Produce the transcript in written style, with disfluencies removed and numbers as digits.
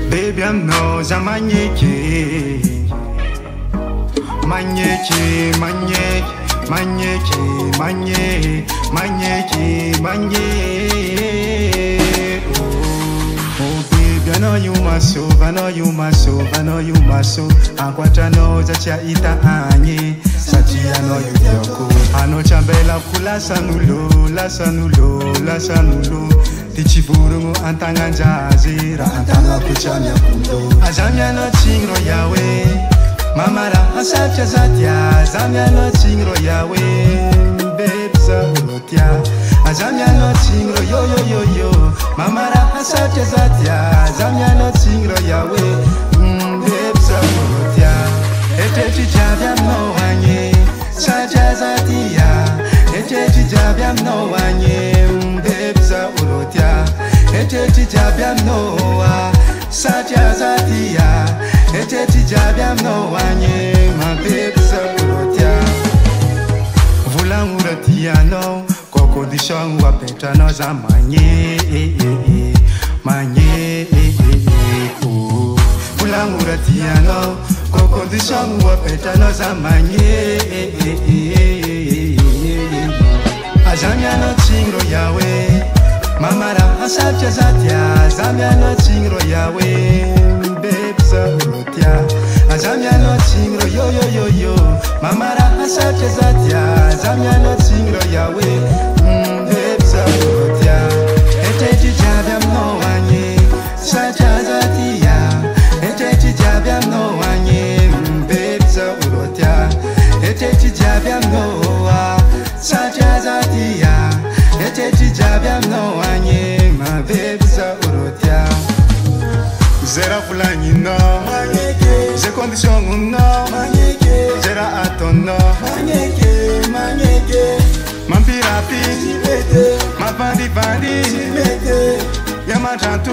Baby, I'm no zamanyeke. Manyeke, manyeke, manyeke, manyeke, manyeke, manyeke. Oh baby, I know you must so, I know you must so, I know you must so. Ankwata no zacha ita anye, sachi I know you yoko. Ano chambela kula sanulo, la sanulo, la sanulo. Tichivurungu antanga njazira, antanga kuchamya kundo. Azamya no chingro yawe. Mamara asapcha zatia, zamya no chingro yawe, bebsa ulotia. Azamya no chingro yo yo yo yo. Mamara asapcha zatia, zamya no chingro yawe, bebsa ulotia. Ete javya no wanye, sacha zatia. Ete javya no wanye, bebsa ulotia. Ete javya no wa, sacha zatia. Ete tijabia mno wanye, my baby sakurotia. Vula uratia no, koko dishong wapeta no za manye, manye, vula uratia no, koko dishong wapeta no za manye. Azamya no chingro yawe, mamara asapcha zatia, zamya no chingro yawe. Azamya no chingro yo yo yo yo. Mamara asapcha zatia, zamya no chingro yawe, bebsa urotia. Ete tijabia mno wanye, sacha zatia. Ete tijabia mno wanye, bebsa urotia. Ete tijabia mno wa, sacha zatia. Ete tijabia mno wanye, ma bebsa urotia. Zera fulani no, ze condition no, zera aton no, mampira pi, ma bandi bandi, yama jantu,